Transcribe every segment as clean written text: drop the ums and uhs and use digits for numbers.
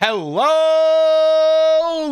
Hello,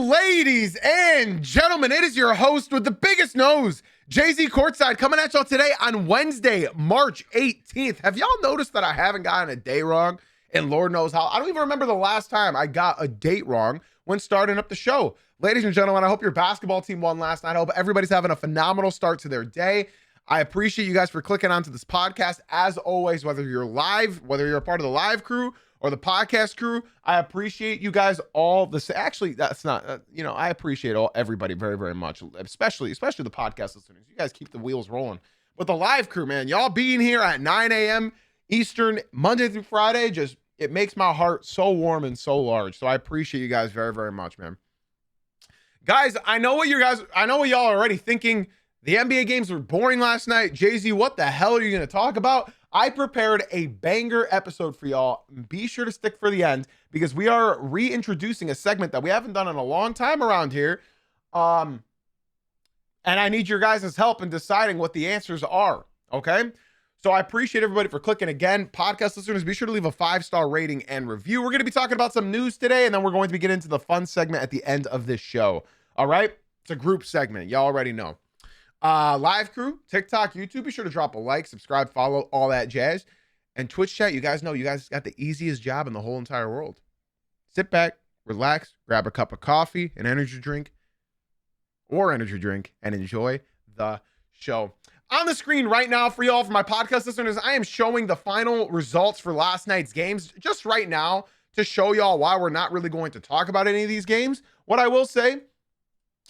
ladies and gentlemen. It is your host with the biggest nose, Jay-Z Courtside, coming at y'all today on Wednesday, March 18th. Have y'all noticed that I haven't gotten a day wrong? And Lord knows how. I don't even remember the last time I got a date wrong when starting up the show. Ladies and gentlemen, I hope your basketball team won last night. I hope everybody's having a phenomenal start to their day. I appreciate you guys for clicking onto this podcast. As always, whether you're live, whether you're a part of the live crew or the podcast crew, I appreciate you guys all. Actually, that's not, I appreciate everybody very, very much, especially the podcast listeners. You guys keep the wheels rolling. But the live crew, man, y'all being here at 9 a.m. Eastern, Monday through Friday, it makes my heart so warm and so large. So I appreciate you guys very, very much, man. Guys, I know what y'all are already thinking. The NBA games were boring last night. Jay-Z, what the hell are you going to talk about? I prepared a banger episode for y'all. Be sure to stick for the end because we are reintroducing a segment that we haven't done in a long time around here. And I need your guys' help in deciding what the answers are, okay? So I appreciate everybody for clicking again. Podcast listeners, be sure to leave a 5-star rating and review. We're going to be talking about some news today, and then we're going to be getting into the fun segment at the end of this show, all right? It's a group segment. Y'all already know. Live crew, TikTok, YouTube, be sure to drop a like, subscribe, follow, all that jazz. And Twitch chat, you guys know you guys got the easiest job in the whole entire world. Sit back, relax, grab a cup of coffee, an energy drink, and enjoy the show. On the screen right now for y'all, for my podcast listeners, I am showing the final results for last night's games just right now to show y'all why we're not really going to talk about any of these games. What I will say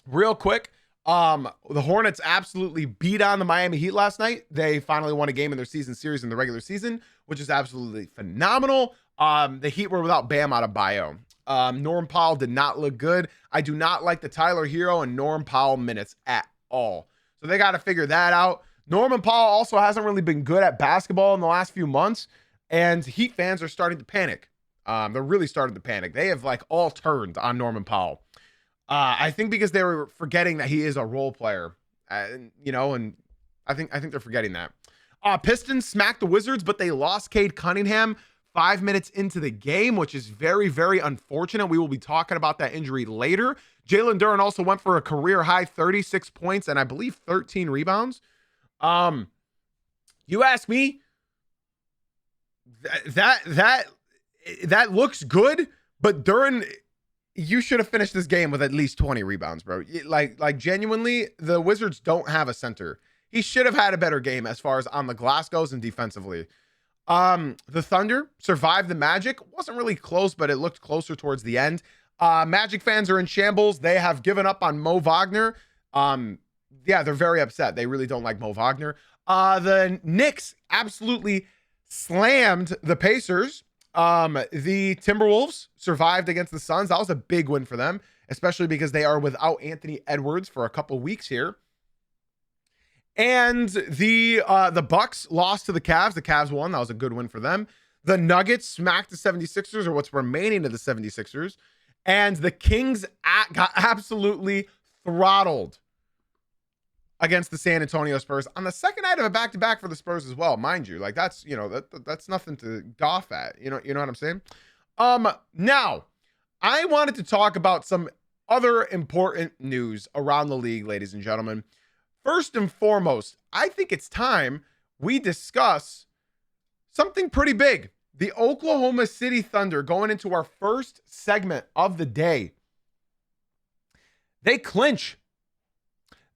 real quick, the Hornets absolutely beat on the Miami Heat last night. They finally won a game in their season series in the regular season, which is absolutely phenomenal. The Heat were without Bam Adebayo. Norm Powell did not look good. I do not like the Tyler Hero and Norm Powell minutes at all. So they got to figure that out. Norman Powell also hasn't really been good at basketball in the last few months, and Heat fans are starting to panic. They're really starting to panic. They have all turned on Norman Powell. I think because they were forgetting that he is a role player, and I think they're forgetting that. Pistons smacked the Wizards, but they lost Cade Cunningham 5 minutes into the game, which is very, very unfortunate. We will be talking about that injury later. Jalen Duren also went for a career high 36 points and I believe 13 rebounds. You ask me, that looks good, but Duren, you should have finished this game with at least 20 rebounds, bro. Like genuinely, the Wizards don't have a center. He should have had a better game as far as on the glass goes and defensively. The Thunder survived the Magic. Wasn't really close, but it looked closer towards the end. Magic fans are in shambles. They have given up on Mo Wagner. Yeah, they're very upset. They really don't like Mo Wagner. The Knicks absolutely slammed the Pacers. The Timberwolves survived against the Suns. That was a big win for them, especially because they are without Anthony Edwards for a couple weeks here. And the Bucks lost to the Cavs. The Cavs won. That was a good win for them. The Nuggets smacked the 76ers, or what's remaining of the 76ers. And the Kings got absolutely throttled against the San Antonio Spurs on the second night of a back-to-back for the Spurs as well, mind you. That's that's nothing to scoff at. You know what I'm saying? Now, I wanted to talk about some other important news around the league, ladies and gentlemen. First and foremost, I think it's time we discuss something pretty big. The Oklahoma City Thunder, going into our first segment of the day, they clinch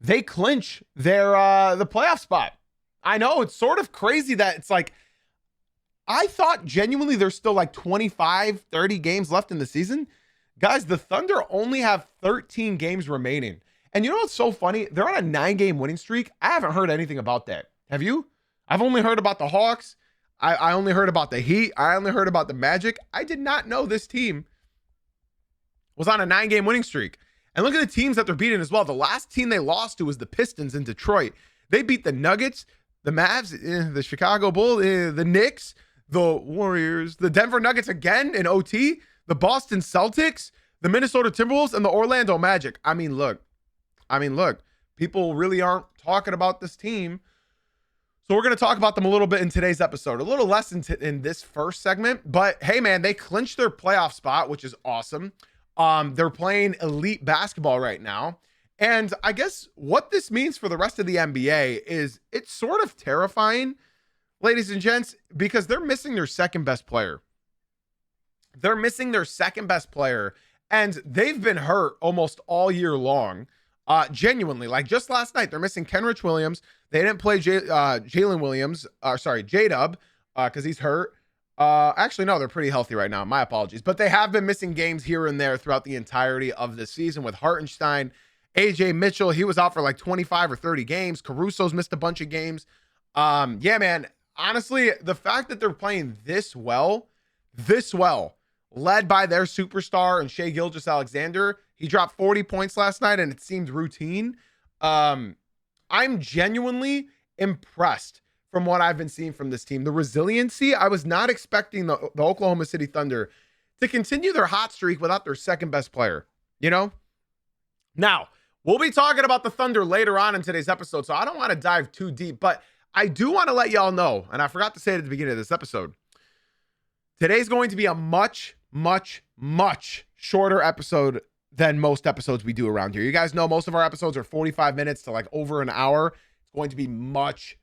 their the playoff spot. I know it's sort of crazy that it's I thought genuinely there's still 25, 30 games left in the season. Guys, the Thunder only have 13 games remaining. And you know what's so funny? They're on a 9-game winning streak. I haven't heard anything about that. Have you? I've only heard about the Hawks. I only heard about the Heat. I only heard about the Magic. I did not know this team was on a 9-game winning streak. And look at the teams that they're beating as well. The last team they lost to was the Pistons in Detroit. They beat the Nuggets, the Mavs, the Chicago Bulls, the Knicks, the Warriors, the Denver Nuggets again in OT, the Boston Celtics, the Minnesota Timberwolves, and the Orlando Magic. I mean, look, people really aren't talking about this team So we're going to talk about them a little bit in today's episode, a little less in this first segment, but hey man, they clinched their playoff spot, which is awesome. They're playing elite basketball right now. And I guess what this means for the rest of the NBA is it's sort of terrifying, ladies and gents, because they're missing their second best player. They're missing their second best player, and they've been hurt almost all year long. Genuinely, like just last night, they're missing Kenrich Williams. They didn't play Jalen Williams, J-Dub, because he's hurt. Actually, no, they're pretty healthy right now. My apologies. But they have been missing games here and there throughout the entirety of the season with Hartenstein, AJ Mitchell. He was out for like 25 or 30 games. Caruso's missed a bunch of games. Yeah, man, honestly, the fact that they're playing this well, led by their superstar and Gilgeous-Alexander, he dropped 40 points last night and it seemed routine. I'm genuinely impressed from what I've been seeing from this team. The resiliency, I was not expecting the Oklahoma City Thunder to continue their hot streak without their second best player, you know? Now, we'll be talking about the Thunder later on in today's episode, so I don't want to dive too deep, but I do want to let y'all know, and I forgot to say it at the beginning of this episode, today's going to be a much shorter episode than most episodes we do around here. You guys know most of our episodes are 45 minutes to like over an hour. It's going to be much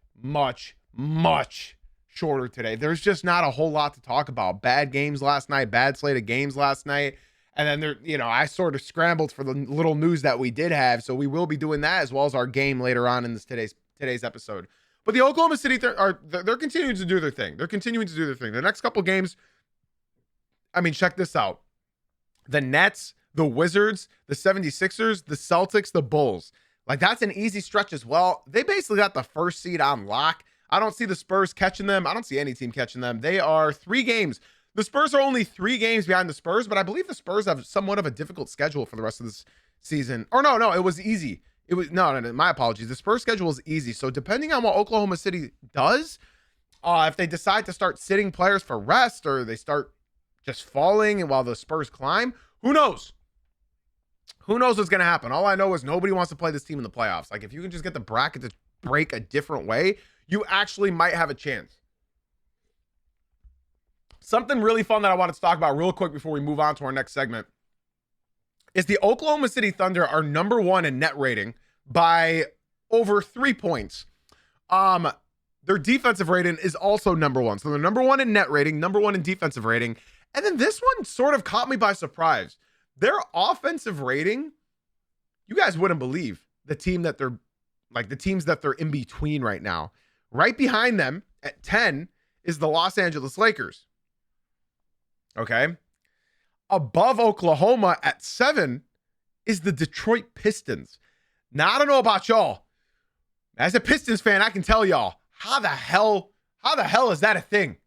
shorter today. There's just not a whole lot to talk about. Bad games last night, bad slate of games last night. And then there, you know, I sort of scrambled for the little news that we did have. So we will be doing that as well as our game later on in this today's episode. But the Oklahoma City they're continuing to do their thing. The next couple games, I mean, check this out. The Nets, the Wizards, the 76ers, the Celtics, the Bulls. Like, that's an easy stretch as well. They basically got the first seed on lock. I don't see the Spurs catching them. I don't see any team catching them. They are 3 games. The Spurs are only 3 games behind the Spurs, but I believe the Spurs have somewhat of a difficult schedule for the rest of this season. Or no, it was easy. It was no, my apologies. The Spurs schedule is easy. So depending on what Oklahoma City does, if they decide to start sitting players for rest or they start just falling and while the Spurs climb, who knows? Who knows what's going to happen? All I know is nobody wants to play this team in the playoffs. Like, if you can just get the bracket to break a different way, you actually might have a chance. Something really fun that I wanted to talk about real quick before we move on to our next segment is the Oklahoma City Thunder are number 1 in net rating by over 3 points. Their defensive rating is also number 1. So they're number 1 in net rating, number 1 in defensive rating. And then this one sort of caught me by surprise. Their offensive rating, you guys wouldn't believe the teams that they're in between right now. Right behind them at 10 is the Los Angeles Lakers. Okay. Above Oklahoma at 7 is the Detroit Pistons. Now, I don't know about y'all. As a Pistons fan, I can tell y'all, how the hell is that a thing?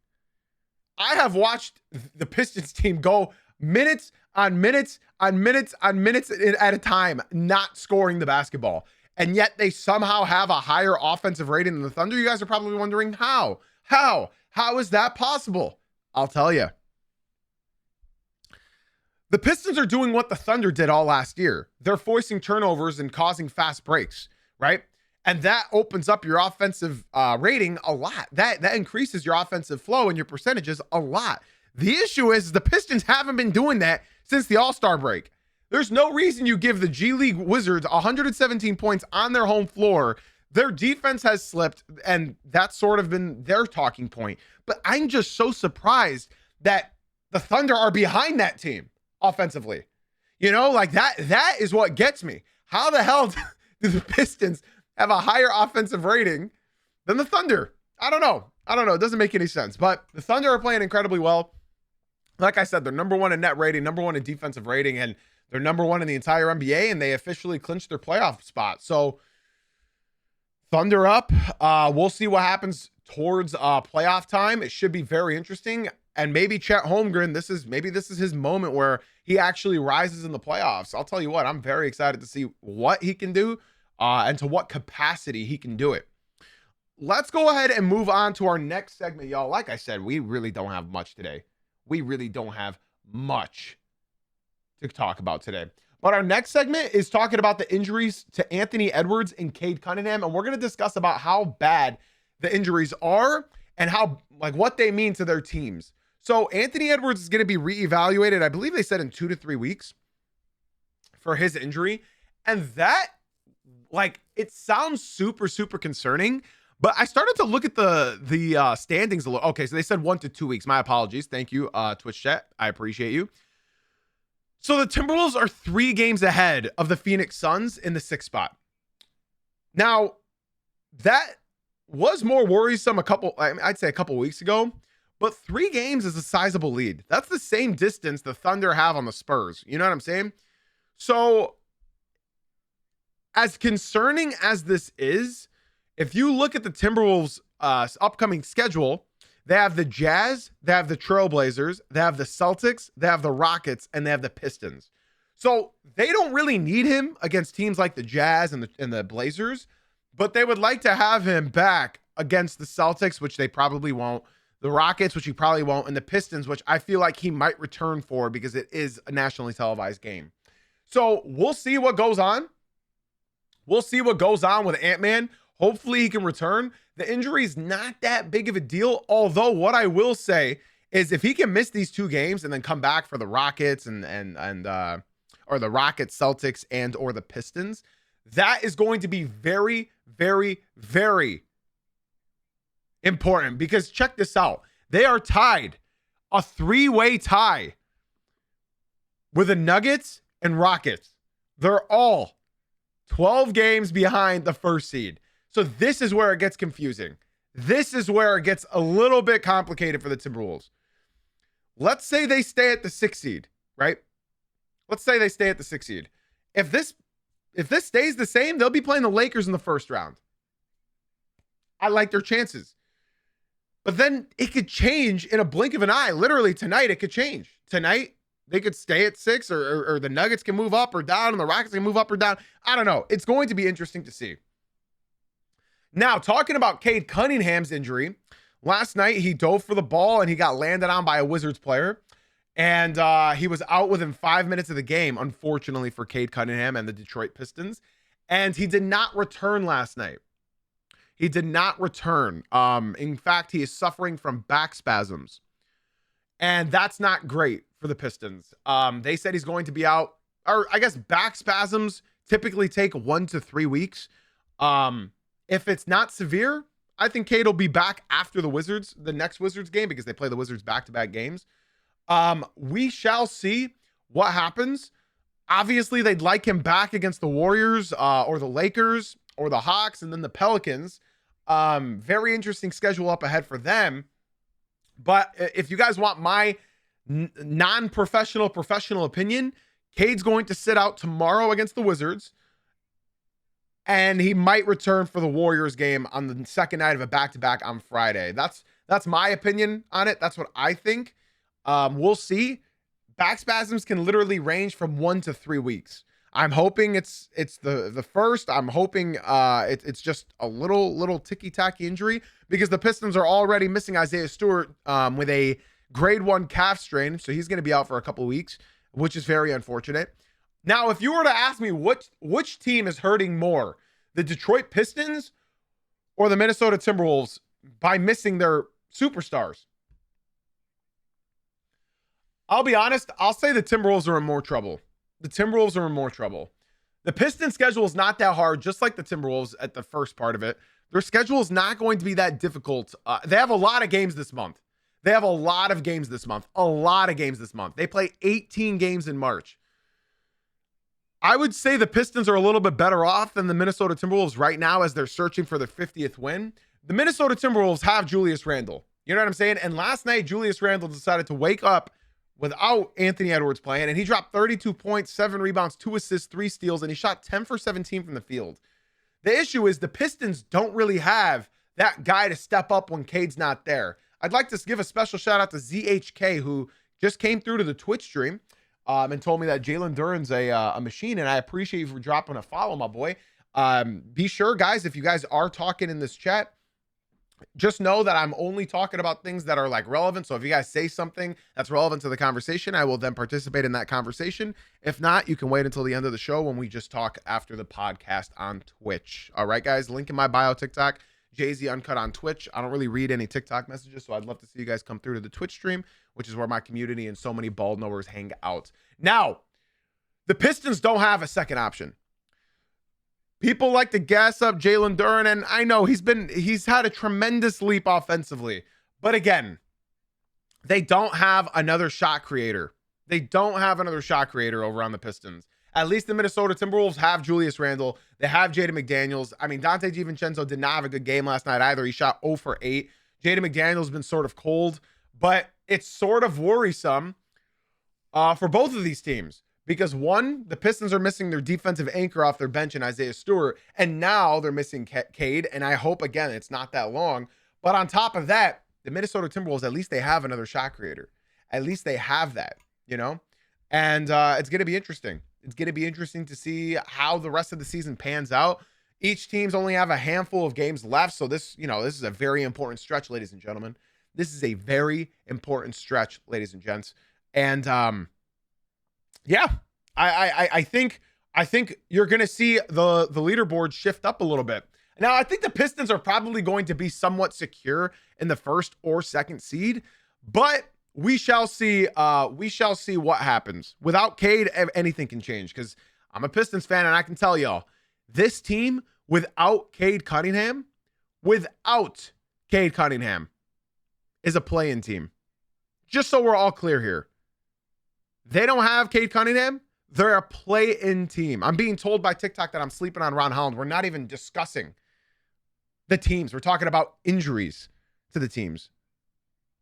I have watched the Pistons team go minutes on minutes at a time, not scoring the basketball. And yet they somehow have a higher offensive rating than the Thunder. You guys are probably wondering how? How is that possible? I'll tell you. The Pistons are doing what the Thunder did all last year. They're forcing turnovers and causing fast breaks, right? And that opens up your offensive rating a lot. That increases your offensive flow and your percentages a lot. The issue is the Pistons haven't been doing that since the All-Star break. There's no reason you give the G League Wizards 117 points on their home floor. Their defense has slipped, and that's sort of been their talking point. But I'm just so surprised that the Thunder are behind that team offensively. You know, like that is what gets me. How the hell do the Pistons have a higher offensive rating than the Thunder? I don't know. It doesn't make any sense. But the Thunder are playing incredibly well. Like I said, they're number 1 in net rating, number 1 in defensive rating, and they're number 1 in the entire NBA, and they officially clinched their playoff spot. So Thunder up. We'll see what happens towards playoff time. It should be very interesting. And maybe Chet Holmgren, this is his moment where he actually rises in the playoffs. I'll tell you what, I'm very excited to see what he can do and to what capacity he can do it. Let's go ahead and move on to our next segment, y'all. Like I said, we really don't have much today. We really don't have much to talk about today. But our next segment is talking about the injuries to Anthony Edwards and Cade Cunningham, and we're going to discuss about how bad the injuries are and how, like, what they mean to their teams. So Anthony Edwards is going to be reevaluated. I believe they said in 2 to 3 weeks for his injury. And that, like, it sounds super, super concerning. But I started to look at the standings a little. Okay, so they said 1 to 2 weeks. My apologies. Thank you, Twitch chat. I appreciate you. So the Timberwolves are 3 games ahead of the Phoenix Suns in the 6th spot. Now, that was more worrisome I'd say a couple weeks ago. But 3 games is a sizable lead. That's the same distance the Thunder have on the Spurs. You know what I'm saying? So, as concerning as this is, if you look at the Timberwolves' upcoming schedule, they have the Jazz, they have the Trailblazers, they have the Celtics, they have the Rockets, and they have the Pistons. So they don't really need him against teams like the Jazz and the Blazers, but they would like to have him back against the Celtics, which they probably won't, the Rockets, which he probably won't, and the Pistons, which I feel like he might return for because it is a nationally televised game. So we'll see what goes on. We'll see what goes on with Ant-Man. Hopefully he can return. The injury is not that big of a deal. Although what I will say is if he can miss these 2 games and then come back for the Rockets or the Rockets, Celtics, and or the Pistons, that is going to be very, very, very important because check this out. They are tied, a 3-way tie with the Nuggets and Rockets. They're all 12 games behind the 1st seed. So this is where it gets confusing. This is where it gets a little bit complicated for the Timberwolves. Let's say they stay at the 6th seed, right? Let's say they stay at the 6th seed. If this stays the same, they'll be playing the Lakers in the 1st round. I like their chances. But then it could change in a blink of an eye. Literally tonight, it could change. Tonight, they could stay at 6 or the Nuggets can move up or down and the Rockets can move up or down. I don't know. It's going to be interesting to see. Now, talking about Cade Cunningham's injury, last night he dove for the ball and he got landed on by a Wizards player. And he was out within 5 minutes of the game, unfortunately for Cade Cunningham and the Detroit Pistons. And he did not return last night. He did not return. In fact, he is suffering from back spasms. And that's not great for the Pistons. They said he's going to be out, or I guess back spasms typically take 1 to 3 weeks. If it's not severe, I think Cade will be back after the next Wizards game because they play the Wizards back-to-back games. We shall see what happens. Obviously, they'd like him back against the Warriors or the Lakers or the Hawks and then the Pelicans. Very interesting schedule up ahead for them. But if you guys want my non-professional, professional opinion, Cade's going to sit out tomorrow against the Wizards. And he might return for the Warriors game on the 2nd night of a back-to-back on Friday. That's my opinion on it. That's what I think. We'll see. Back spasms can literally range from 1 to 3 weeks. I'm hoping it's the first. I'm hoping it's just a little ticky-tacky injury because the Pistons are already missing Isaiah Stewart with a grade 1 calf strain. So he's going to be out for a couple of weeks, which is very unfortunate. Now, if you were to ask me which team is hurting more, the Detroit Pistons or the Minnesota Timberwolves by missing their superstars, I'll be honest, I'll say the Timberwolves are in more trouble. The Timberwolves are in more trouble. The Pistons schedule is not that hard, just like the Timberwolves at the first part of it. Their schedule is not going to be that difficult. They have a lot of games this month. They play 18 games in March. I would say the Pistons are a little bit better off than the Minnesota Timberwolves right now as they're searching for their 50th win. The Minnesota Timberwolves have Julius Randle. You know what I'm saying? And last night, Julius Randle decided to wake up without Anthony Edwards playing, and he dropped 32 points, 7 rebounds, 2 assists, 3 steals, and he shot 10 for 17 from the field. The issue is the Pistons don't really have that guy to step up when Cade's not there. I'd like to give a special shout out to ZHK, who just came through to the Twitch stream and told me that Jalen Duren's a machine, and I appreciate you for dropping a follow, my boy. Be sure, guys, if you guys are talking in this chat, just know that I'm only talking about things that are like relevant. So if you guys say something that's relevant to the conversation, I will then participate in that conversation. If not, you can wait until the end of the show when we just talk after the podcast on Twitch. All right, guys, link in my bio, TikTok. Jay-Z Uncut on Twitch. I don't really read any TikTok messages, so I'd love to see you guys come through to the Twitch stream, which is where my community and so many ball knowers hang out. Now, the Pistons don't have a second option. People like to gas up Jalen Duren, and I know he's had a tremendous leap offensively. But again, they don't have another shot creator. They don't have another shot creator over on the Pistons. At least the Minnesota Timberwolves have Julius Randle. They have Jaden McDaniels. I mean, Dante DiVincenzo did not have a good game last night either. He shot 0 for 8. Jaden McDaniels been sort of cold, but it's sort of worrisome for both of these teams. Because one, the Pistons are missing their defensive anchor off their bench in Isaiah Stewart, and now they're missing Cade, and I hope, again, it's not that long. But on top of that, the Minnesota Timberwolves, at least they have another shot creator. At least they have that, you know? And it's going to be interesting. It's going to be interesting to see how the rest of the season pans out. Each team's only have a handful of games left, so this is a very important stretch, ladies and gentlemen. This is a very important stretch, ladies and gents. And yeah, I think you're going to see the leaderboard shift up a little bit. Now, I think the Pistons are probably going to be somewhat secure in the first or second seed, but we shall see. We shall see what happens. Without Cade, anything can change, because I'm a Pistons fan, and I can tell y'all, this team without Cade Cunningham, is a play-in team. Just so we're all clear here. They don't have Cade Cunningham. They're a play-in team. I'm being told by TikTok that I'm sleeping on Ron Holland. We're not even discussing the teams. We're talking about injuries to the teams.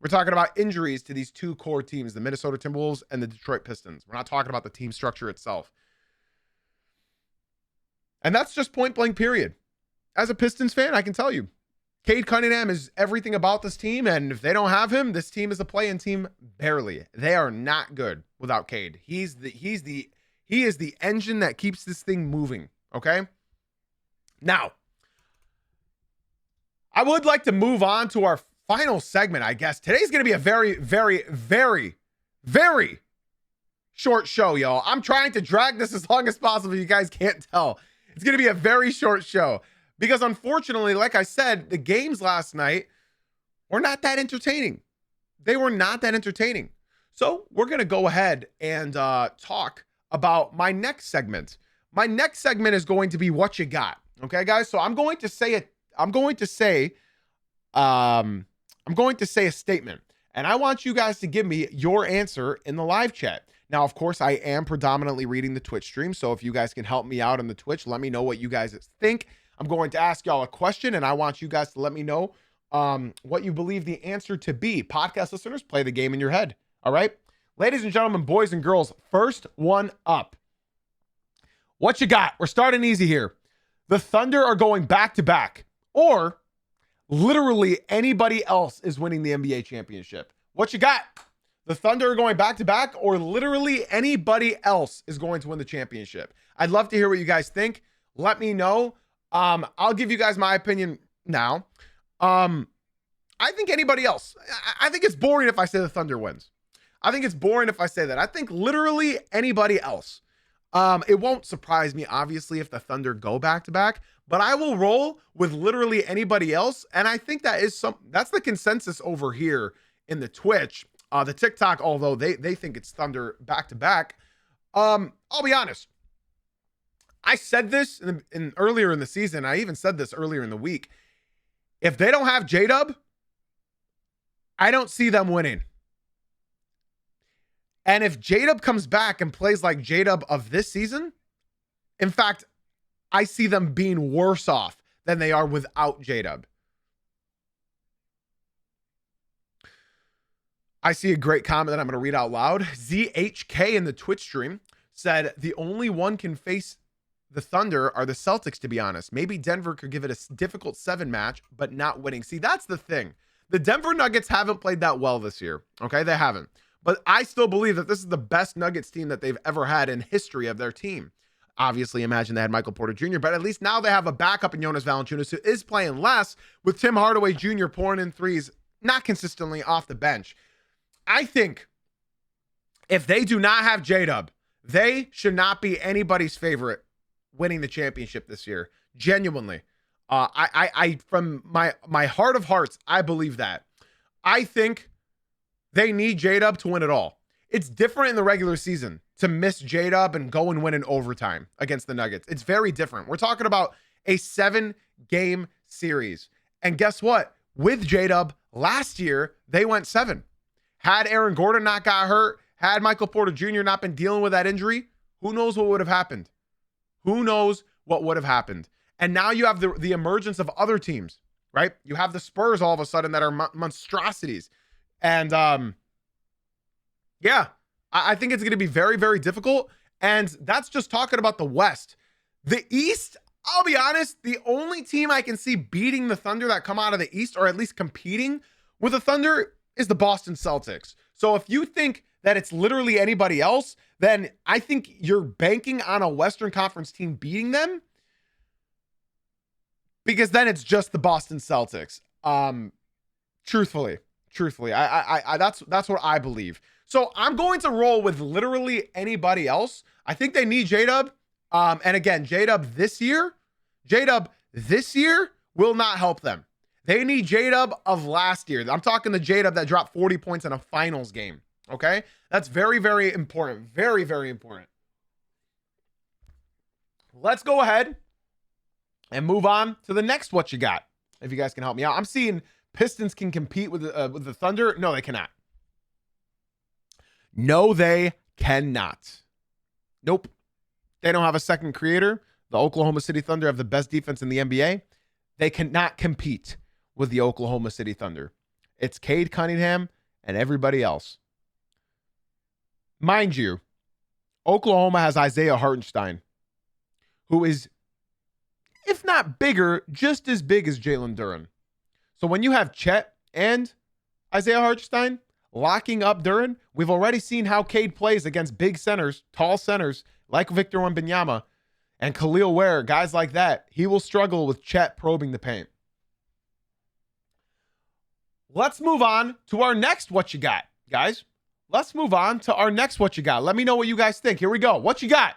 We're talking about injuries to these two core teams, the Minnesota Timberwolves and the Detroit Pistons. We're not talking about the team structure itself. And that's just point blank, period. As a Pistons fan, I can tell you, Cade Cunningham is everything about this team, and if they don't have him, this team is a play-in team barely. They are not good without Cade. He is the engine that keeps this thing moving, okay? Now, I would like to move on to our final segment, I guess. Today's going to be a very, very, very, very short show, y'all. I'm trying to drag this as long as possible. You guys can't tell. It's going to be a very short show. Because unfortunately, like I said, the games last night were not that entertaining. They were not that entertaining. So we're going to go ahead and talk about my next segment. My next segment is going to be what you got. Okay, guys? So I'm going to say a statement. And I want you guys to give me your answer in the live chat. Now, of course, I am predominantly reading the Twitch stream. So if you guys can help me out on the Twitch, let me know what you guys think. I'm going to ask y'all a question, and I want you guys to let me know what you believe the answer to be. Podcast listeners, play the game in your head. All right? Ladies and gentlemen, boys and girls, first one up. What you got? We're starting easy here. The Thunder are going back-to-back, or literally anybody else is winning the NBA championship. What you got? The Thunder are going back-to-back, or literally anybody else is going to win the championship. I'd love to hear what you guys think. Let me know. I'll give you guys my opinion now. I think anybody else. I think it's boring if I say the Thunder wins. I think it's boring if I say that. I think literally anybody else. It won't surprise me, obviously, if the Thunder go back-to-back, but I will roll with literally anybody else. And I think that's the consensus over here in the Twitch. The TikTok, although they think it's Thunder back-to-back. I'll be honest. I said this in earlier in the season. I even said this earlier in the week. If they don't have J-Dub, I don't see them winning. And if J-Dub comes back and plays like J-Dub of this season, in fact, I see them being worse off than they are without J-Dub. I see a great comment that I'm going to read out loud. ZHK in the Twitch stream said, the only one can face the Thunder are the Celtics, to be honest. Maybe Denver could give it a difficult 7 match, but not winning. See, that's the thing. The Denver Nuggets haven't played that well this year. Okay, they haven't. But I still believe that this is the best Nuggets team that they've ever had in history of their team. Obviously, imagine they had Michael Porter Jr., but at least now they have a backup in Jonas Valanciunas, who is playing less, with Tim Hardaway Jr. pouring in threes, not consistently off the bench. I think if they do not have J-Dub, they should not be anybody's favorite winning the championship this year. Genuinely. From my heart of hearts, I believe that. I think they need J-Dub to win it all. It's different in the regular season to miss J-Dub and go and win in overtime against the Nuggets. It's very different. We're talking about a 7-game series. And guess what? With J-Dub, last year, they went 7. Had Aaron Gordon not got hurt, had Michael Porter Jr. not been dealing with that injury, who knows what would have happened? Who knows what would have happened? And now you have the emergence of other teams, right? You have the Spurs all of a sudden that are monstrosities. And yeah, I think it's going to be very, very difficult. And that's just talking about the West. The East, I'll be honest, the only team I can see beating the Thunder that come out of the East, or at least competing with the Thunder, is the Boston Celtics. So if you think that it's literally anybody else, then I think you're banking on a Western Conference team beating them, because then it's just the Boston Celtics. Truthfully, I that's what I believe. So I'm going to roll with literally anybody else. I think they need J-Dub. And again, J-Dub this year will not help them. They need J-Dub of last year. I'm talking the J-Dub that dropped 40 points in a finals game. Okay? That's very, very important. Very, very important. Let's go ahead and move on to the next what you got. If you guys can help me out. I'm seeing Pistons can compete with the Thunder. No, they cannot. No, they cannot. Nope. They don't have a second creator. The Oklahoma City Thunder have the best defense in the NBA. They cannot compete with the Oklahoma City Thunder. It's Cade Cunningham and everybody else. Mind you, Oklahoma has Isaiah Hartenstein, who is, if not bigger, just as big as Jalen Duren. So when you have Chet and Isaiah Hartenstein locking up Duren, we've already seen how Cade plays against big centers, tall centers, like Victor Wembanyama and Khalil Ware, guys like that. He will struggle with Chet probing the paint. Let's move on to our next what you got, guys. Let's move on to our next what you got. Let me know what you guys think. Here we go. What you got?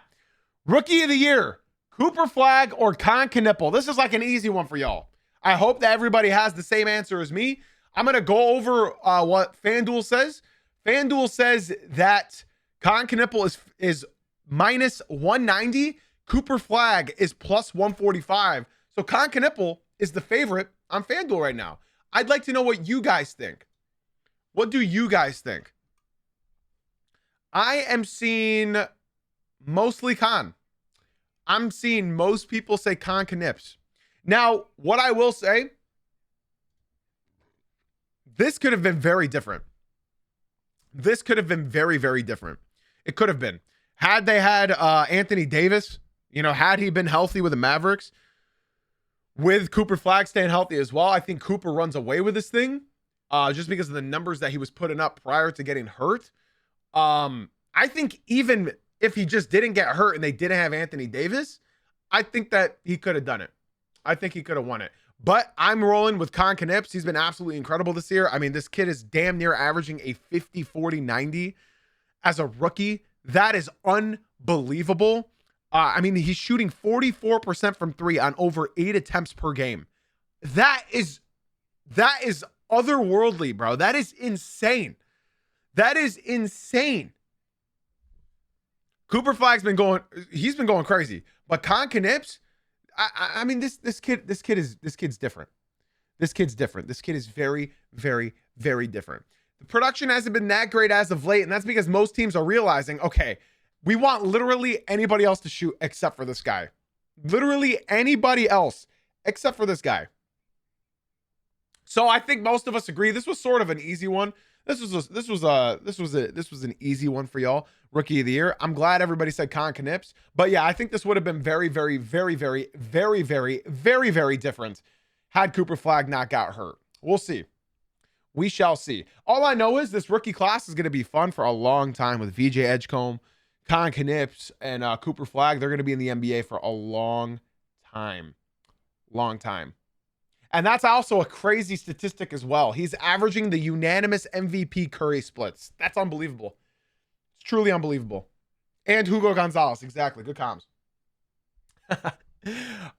Rookie of the year, Cooper Flagg or Con Knipple? This is like an easy one for y'all. I hope that everybody has the same answer as me. I'm going to go over what FanDuel says. FanDuel says that Con Knipple is minus 190. Cooper Flagg is plus 145. So Con Knipple is the favorite on FanDuel right now. I'd like to know what you guys think. What do you guys think? I am seeing mostly Con. I'm seeing most people say Con Knips. Now, what I will say, this could have been very different. This could have been very, very different. It could have been. Had they had Anthony Davis, had he been healthy with the Mavericks, with Cooper Flagg staying healthy as well, I think Cooper runs away with this thing just because of the numbers that he was putting up prior to getting hurt. I think even if he just didn't get hurt and they didn't have Anthony Davis, I think that he could have done it. I think he could have won it. But I'm rolling with Con Knips. He's been absolutely incredible this year. I mean, this kid is damn near averaging a 50, 40, 90 as a rookie. That is unbelievable. I mean, he's shooting 44% from 3 on over 8 attempts per game. That is otherworldly, bro. That is insane. That is insane. Cooper Flagg's been going crazy. But Con Knips, I mean, this kid's different. This kid's different. This kid is very, very, very different. The production hasn't been that great as of late, and that's because most teams are realizing, okay, we want literally anybody else to shoot except for this guy. Literally anybody else except for this guy. So I think most of us agree this was sort of an easy one. This was an easy one for y'all. Rookie of the year. I'm glad everybody said Con Knips. But yeah, I think this would have been very, very, very, very, very, very, very, very different had Cooper Flagg not got hurt. We'll see. We shall see. All I know is this rookie class is going to be fun for a long time with VJ Edgecombe, Con Knips, and Cooper Flagg. They're going to be in the NBA for a long time. Long time. And that's also a crazy statistic as well. He's averaging the unanimous MVP Curry splits. That's unbelievable. It's truly unbelievable. And Hugo Gonzalez. Exactly. Good comms.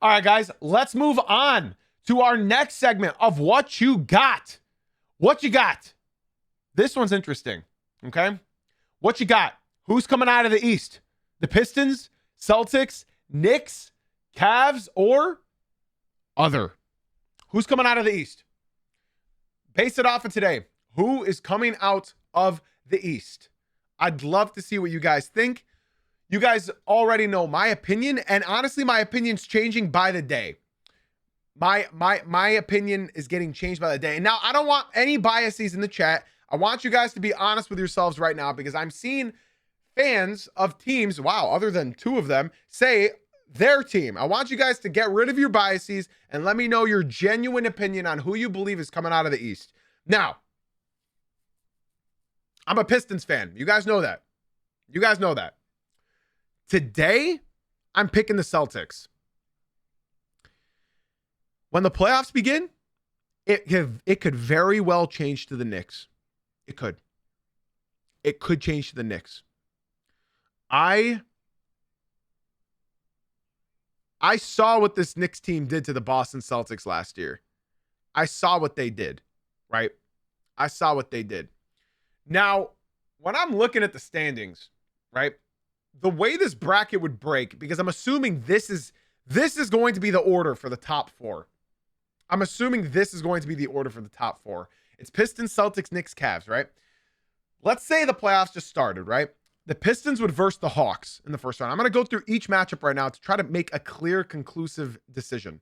All right, guys, let's move on to our next segment of What You Got. What you got? This one's interesting, okay? What you got? Who's coming out of the East? The Pistons, Celtics, Knicks, Cavs, or other? Who's coming out of the East? Base it off of today. Who is coming out of the East? I'd love to see what you guys think. You guys already know my opinion, and honestly, my opinion's changing by the day. My opinion is getting changed by the day. And now, I don't want any biases in the chat. I want you guys to be honest with yourselves right now, because I'm seeing fans of teams, wow, other than two of them, say their team. I want you guys to get rid of your biases and let me know your genuine opinion on who you believe is coming out of the East. Now, I'm a Pistons fan. You guys know that. You guys know that. Today, I'm picking the Celtics. When the playoffs begin, it could very well change to the Knicks. It could. It could change to the Knicks. I saw what this Knicks team did to the Boston Celtics last year. I saw what they did, right? I saw what they did. Now, when I'm looking at the standings, right, the way this bracket would break, because I'm assuming this is going to be the order for the top four. I'm assuming this is going to be the order for the top four. It's Pistons, Celtics, Knicks, Cavs, right? Let's say the playoffs just started, right? The Pistons would verse the Hawks in the first round. I'm going to go through each matchup right now to try to make a clear, conclusive decision.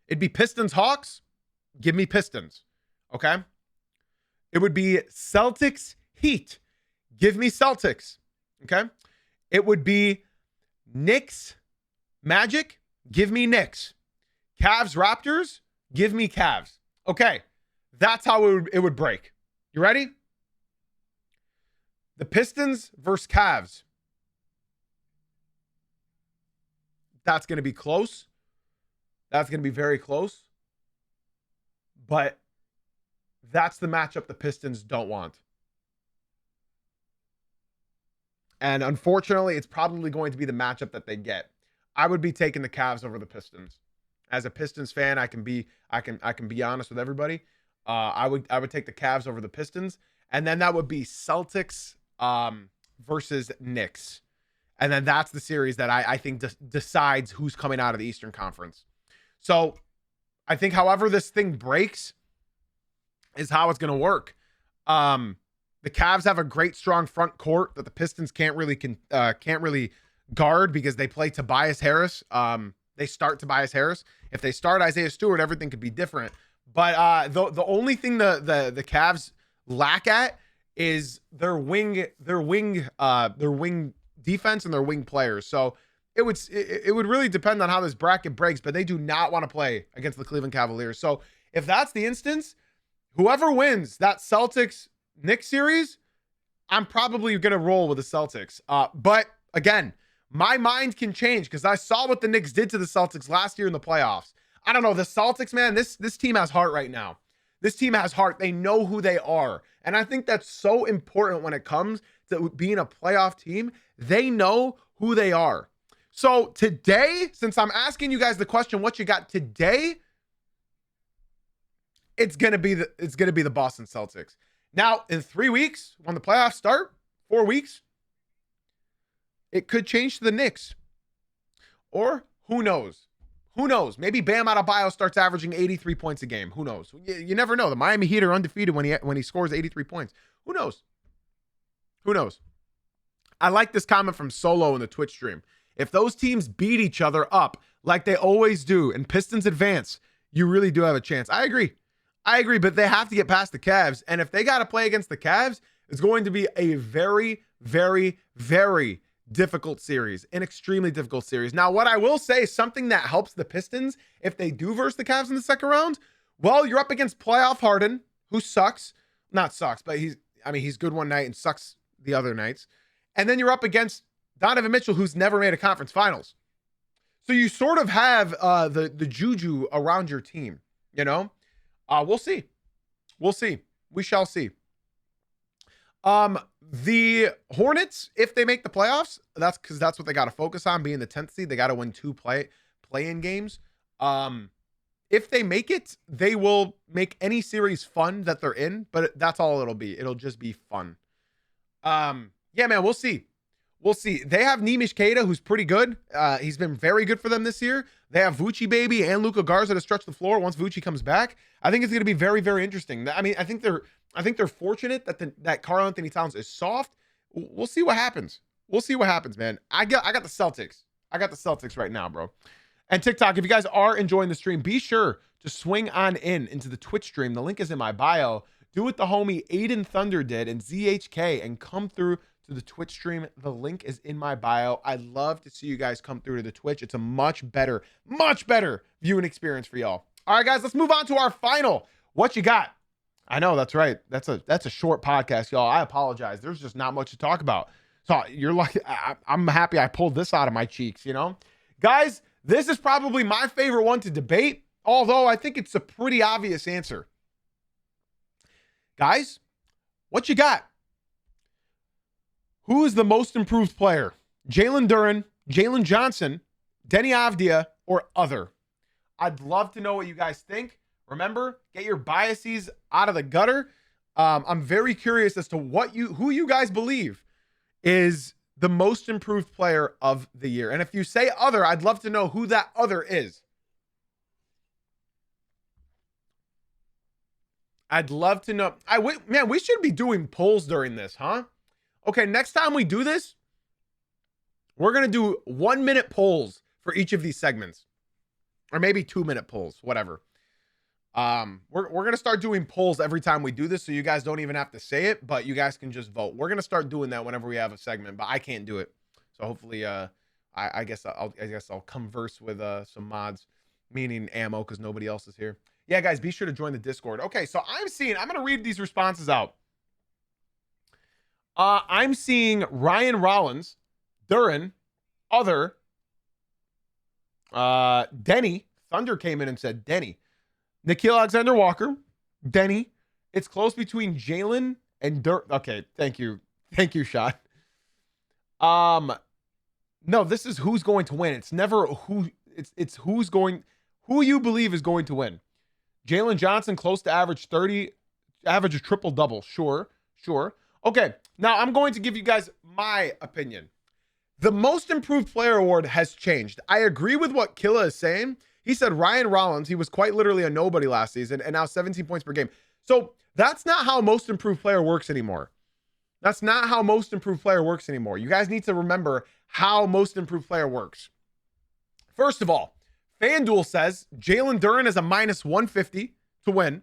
It'd be Pistons, Hawks. Give me Pistons. Okay? It would be Celtics, Heat. Give me Celtics. Okay? It would be Knicks, Magic. Give me Knicks. Cavs, Raptors. Give me Cavs. Okay. That's how it would break. You ready? The Pistons versus Cavs. That's going to be close. That's going to be very close. But that's the matchup the Pistons don't want. And unfortunately, it's probably going to be the matchup that they get. I would be taking the Cavs over the Pistons. As a Pistons fan, I can be honest with everybody. I would take the Cavs over the Pistons, and then that would be Celtics versus Knicks, and then that's the series that I think decides who's coming out of the Eastern Conference. So I think however this thing breaks is how it's going to work. The Cavs have a great strong front court that the Pistons can't really guard because they play Tobias Harris. They start Tobias Harris. If they start Isaiah Stewart, everything could be different. But the only thing the Cavs lack at is their wing defense and their wing players. So it would really depend on how this bracket breaks, but they do not want to play against the Cleveland Cavaliers. So if that's the instance, whoever wins that Celtics Knicks series, I'm probably going to roll with the Celtics. But again, my mind can change because I saw what the Knicks did to the Celtics last year in the playoffs. I don't know. The Celtics, man, this team has heart right now. This team has heart. They know who they are. And I think that's so important when it comes to being a playoff team. They know who they are. So today, since I'm asking you guys the question, what you got today, it's going to be the Boston Celtics. Now, in 3 weeks, when the playoffs start, 4 weeks, it could change to the Knicks. Or who knows? Who knows? Maybe Bam Adebayo starts averaging 83 points a game. Who knows? You never know. The Miami Heat are undefeated when he scores 83 points. Who knows? Who knows? I like this comment from Solo in the Twitch stream. If those teams beat each other up like they always do and Pistons advance, you really do have a chance. I agree, but they have to get past the Cavs. And if they got to play against the Cavs, it's going to be a very, very, very difficult series, an extremely difficult series. Now, what I will say is something that helps the Pistons if they do verse the Cavs in the second round. Well, you're up against playoff Harden, who sucks. Not sucks, but he's good one night and sucks the other nights. And then you're up against Donovan Mitchell, who's never made a conference finals. So you sort of have the juju around your team, you know? We'll see. We shall see. The Hornets, if they make the playoffs, that's because that's what they got to focus on, being the 10th seed. They got to win 2 play-in games. If they make it, they will make any series fun that they're in, but that's all it'll be. It'll just be fun. Yeah, man, we'll see. We'll see. They have Nemish Cade, who's pretty good. He's been very good for them this year. They have Vucci Baby and Luka Garza to stretch the floor once Vucci comes back. I think it's going to be very, very interesting. I mean, I think they're fortunate that Karl Anthony Towns is soft. We'll see what happens. We'll see what happens, man. I got the Celtics. I got the Celtics right now, bro. And TikTok, if you guys are enjoying the stream, be sure to swing on into the Twitch stream. The link is in my bio. Do what the homie Aiden Thunder did and ZHK and come through to the Twitch stream. The link is in my bio. I'd love to see you guys come through to the Twitch. It's a much better viewing experience for y'all. All right, guys, let's move on to our final. What you got? I know, that's right. That's a short podcast, y'all. I apologize. There's just not much to talk about. So you're lucky. I'm happy I pulled this out of my cheeks, you know? Guys, this is probably my favorite one to debate, although I think it's a pretty obvious answer. Guys, what you got? Who is the most improved player? Jalen Duren, Jalen Johnson, Denny Avdia, or other? I'd love to know what you guys think. Remember, get your biases out of the gutter. I'm very curious as to who you guys believe is the most improved player of the year. And if you say other, I'd love to know who that other is. I'd love to know. Man, we should be doing polls during this, huh? Okay, next time we do this, we're going to do 1-minute polls for each of these segments. Or maybe 2-minute polls, whatever. We're going to start doing polls every time we do this, so you guys don't even have to say it, but you guys can just vote. We're going to start doing that whenever we have a segment, but I can't do it. So hopefully, I guess I'll converse with some mods, meaning ammo, because nobody else is here. Yeah, guys, be sure to join the Discord. Okay, so I'm going to read these responses out. I'm seeing Ryan Rollins, Duren, other, Denny. Thunder came in and said Denny. Nickeil Alexander-Walker, Denny. It's close between Jalen and Duren. Okay, thank you. Thank you, Shot. No, this is who's going to win. It's never who. It's who you believe is going to win. Jalen Johnson, close to average 30, average a triple-double. Sure. Okay, now I'm going to give you guys my opinion. The most improved player award has changed. I agree with what Killa is saying. He said Ryan Rollins, he was quite literally a nobody last season and now 17 points per game. So that's not how most improved player works anymore. That's not how most improved player works anymore. You guys need to remember how most improved player works. First of all, FanDuel says Jalen Duren is a -150 to win.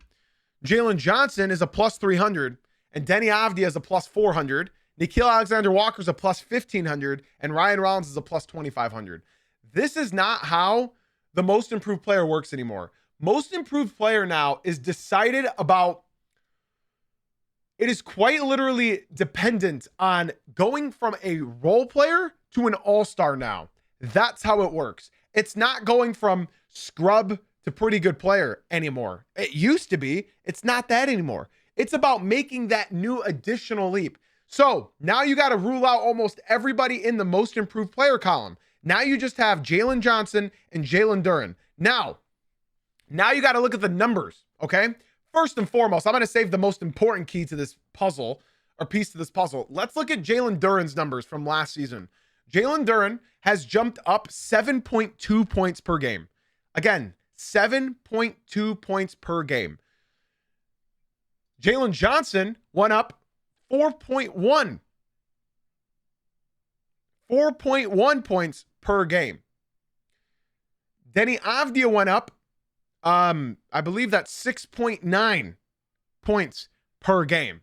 Jalen Johnson is a +300. And Denny Avdia is a +400. Nickeil Alexander-Walker is a +1,500. And Ryan Rollins is a +2,500. This is not how the most improved player works anymore. Most improved player now is decided about. It is quite literally dependent on going from a role player to an all-star now. That's how it works. It's not going from scrub to pretty good player anymore. It used to be. It's not that anymore. It's about making that new additional leap. So now you got to rule out almost everybody in the most improved player column. Now you just have Jalen Johnson and Jalen Duren. Now you got to look at the numbers, okay? First and foremost, I'm going to save the most important key to this puzzle or piece to this puzzle. Let's look at Jalen Duren's numbers from last season. Jalen Duren has jumped up 7.2 points per game. Again, 7.2 points per game. Jalen Johnson went up 4.1 points per game. Denny Avdia went up, I believe that's 6.9 points per game.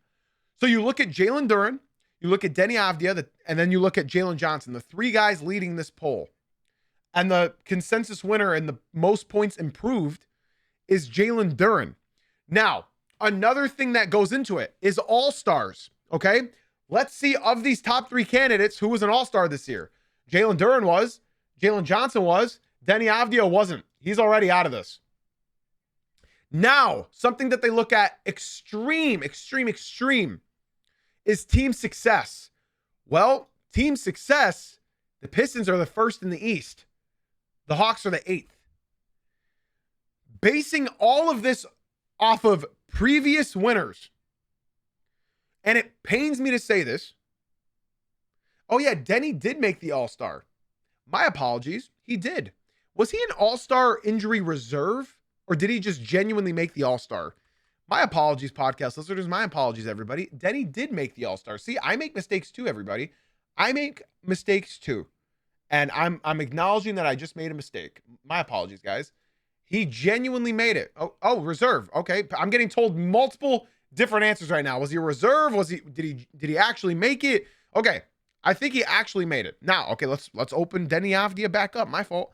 So you look at Jalen Duren, you look at Denny Avdia, and then you look at Jalen Johnson, the three guys leading this poll. And the consensus winner and the most points improved is Jalen Duren. Now, another thing that goes into it is all-stars, okay? Let's see, of these top three candidates, who was an all-star this year. Jalen Duren was, Jalen Johnson was, Denny Avdia wasn't. He's already out of this. Now, something that they look at extreme is team success. Well, team success, the Pistons are the first in the East. The Hawks are the 8th. Basing all of this off of previous winners, and it pains me to say this. Oh yeah, Denny did make the All-Star. My apologies, he did. Was he an All-Star injury reserve, or did he just genuinely make the All-Star? My apologies, podcast listeners. My apologies, everybody. Denny did make the All-Star. See, I make mistakes too, everybody. I make mistakes too. And I'm acknowledging that I just made a mistake. My apologies, guys. He genuinely made it. Oh, reserve. Okay. I'm getting told multiple different answers right now. Was he a reserve? Did he actually make it? Okay. I think he actually made it. Now, okay, let's open Denny Avdia back up. My fault.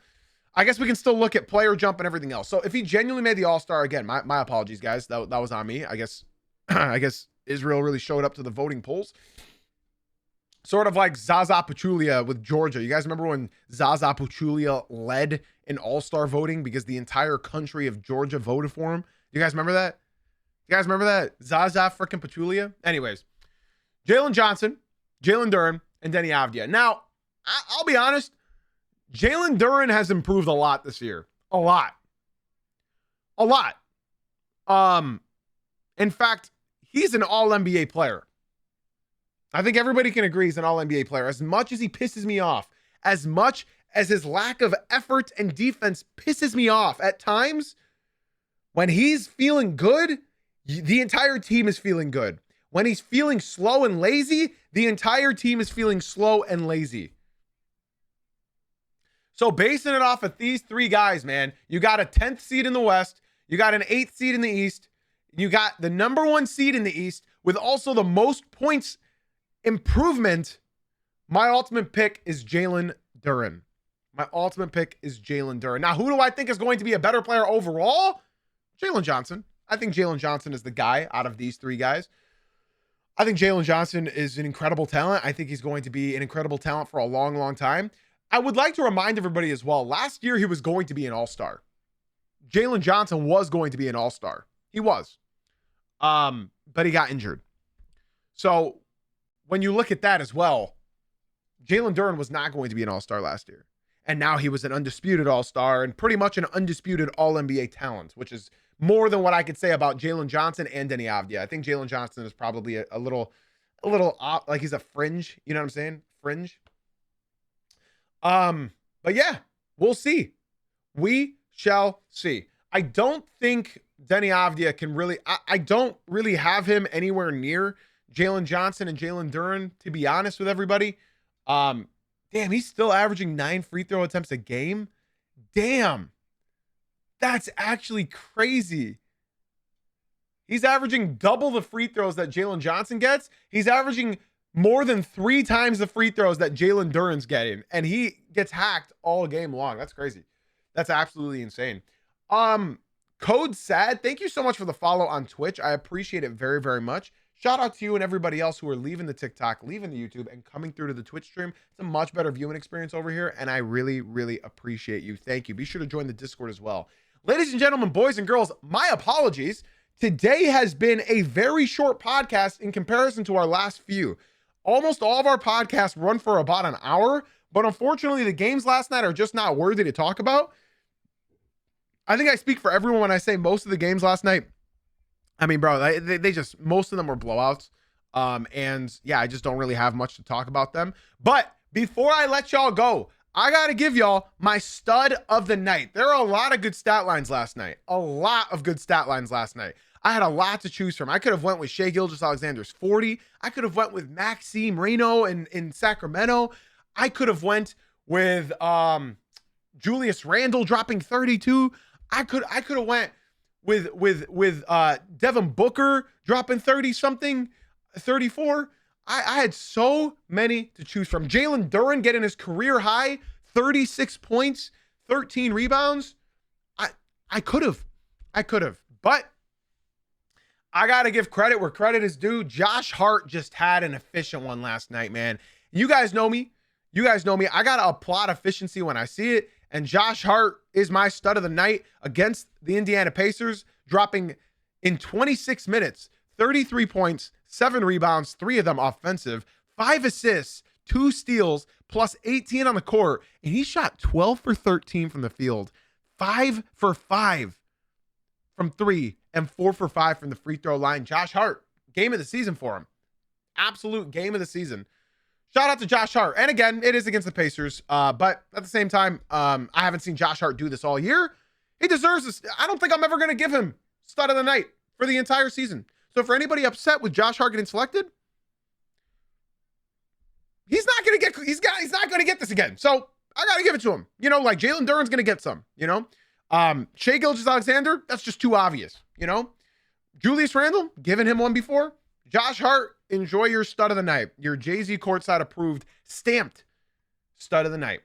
I guess we can still look at player jump and everything else. So if he genuinely made the All-Star, again, my apologies, guys. That was on me. I guess Israel really showed up to the voting polls. Sort of like Zaza Pachulia with Georgia. You guys remember when Zaza Pachulia led in All-Star voting because the entire country of Georgia voted for him? You guys remember that? You guys remember that? Zaza freaking Pachulia? Anyways, Jalen Johnson, Jalen Duren, and Denny Avdia. Now, I'll be honest. Jalen Duren has improved a lot this year. A lot. In fact, he's an all-NBA player. I think everybody can agree he's an all-NBA player. As much as he pisses me off, as much as his lack of effort and defense pisses me off at times, when he's feeling good, the entire team is feeling good. When he's feeling slow and lazy, the entire team is feeling slow and lazy. So basing it off of these 3 guys, man, you got a 10th seed in the West, you got an 8th seed in the East, you got the number 1 seed in the East with also the most points improvement. My ultimate pick is Jalen Duren. Now, who do I think is going to be a better player overall? Jalen Johnson. I think Jalen Johnson is the guy out of these 3 guys. I think Jalen Johnson is an incredible talent. I think he's going to be an incredible talent for a long, long time. I would like to remind everybody as well, last year he was going to be an All-Star. Jalen Johnson was going to be an All-Star. He was. But he got injured. So when you look at that as well, Jalen Duren was not going to be an All-Star last year. And now he was an undisputed All-Star and pretty much an undisputed All-NBA talent, which is more than what I could say about Jalen Johnson and Denny Avdia. I think Jalen Johnson is probably a little like he's a fringe. You know what I'm saying? Fringe. But yeah, we'll see. We shall see. I don't think Denny Avdia can really, I don't really have him anywhere near Jalen Johnson and Jalen Duren, to be honest with everybody. Damn, he's still averaging 9 free throw attempts a game. Damn. That's actually crazy. He's averaging double the free throws that Jalen Johnson gets. He's averaging more than 3 times the free throws that Jalen Duren's getting, and he gets hacked all game long. That's crazy. That's absolutely insane. Code Sad, thank you so much for the follow on Twitch. I appreciate it very, very much. Shout out to you and everybody else who are leaving the TikTok, leaving the YouTube, and coming through to the Twitch stream. It's a much better viewing experience over here, and I really, really appreciate you. Thank you. Be sure to join the Discord as well. Ladies and gentlemen, boys and girls, my apologies. Today has been a very short podcast in comparison to our last few. Almost all of our podcasts run for about an hour, but unfortunately, the games last night are just not worthy to talk about. I think I speak for everyone when I say most of the games last night. I mean, bro, they just, most of them were blowouts. And yeah, I just don't really have much to talk about them. But before I let y'all go, I got to give y'all my stud of the night. There are a lot of good stat lines last night. I had a lot to choose from. I could have went with Shai Gilgeous-Alexander's 40. I could have went with Maxime Reno in Sacramento. I could have went with Julius Randle dropping 32. I could have went with Devin Booker dropping 30 something, 34. I had so many to choose from. Jalen Duren getting his career high, 36 points, 13 rebounds. I could have, but I got to give credit where credit is due. Josh Hart just had an efficient one last night, man. You guys know me. I got to applaud efficiency when I see it. And Josh Hart is my stud of the night against the Indiana Pacers, dropping in 26 minutes, 33 points, 7 rebounds, 3 of them offensive, 5 assists, 2 steals, plus 18 on the court. And he shot 12 for 13 from the field, 5 for 5 from 3, and 4 for 5 from the free throw line. Josh Hart, game of the season for him. Absolute game of the season. Shout out to Josh Hart. And again, it is against the Pacers. But at the same time, I haven't seen Josh Hart do this all year. He deserves this. I don't think I'm ever going to give him stud of the night for the entire season. So for anybody upset with Josh Hart getting selected, he's not going to get this again. So I got to give it to him. You know, like Jalen Duren's going to get some, you know. Shai Gilgeous-Alexander, that's just too obvious, you know. Julius Randle, given him one before. Josh Hart, enjoy your stud of the night. Your Jay-Z courtside approved, stamped stud of the night.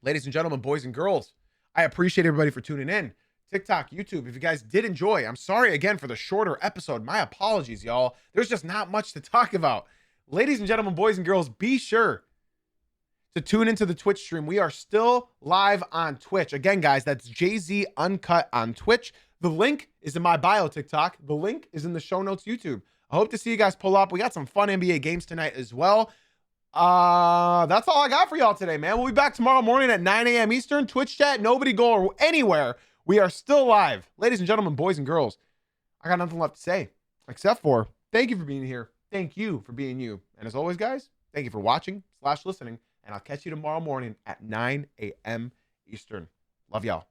Ladies and gentlemen, boys and girls, I appreciate everybody for tuning in. TikTok, YouTube, if you guys did enjoy, I'm sorry again for the shorter episode. My apologies, y'all. There's just not much to talk about. Ladies and gentlemen, boys and girls, be sure to tune into the Twitch stream. We are still live on Twitch. Again, guys, that's Jay-Z Uncut on Twitch. The link is in my bio TikTok. The link is in the show notes YouTube. I hope to see you guys pull up. We got some fun NBA games tonight as well. That's all I got for y'all today, man. We'll be back tomorrow morning at 9 a.m. Eastern. Twitch chat, nobody go anywhere. We are still live. Ladies and gentlemen, boys and girls, I got nothing left to say except for thank you for being here. Thank you for being you. And as always, guys, thank you for watching/listening. And I'll catch you tomorrow morning at 9 a.m. Eastern. Love y'all.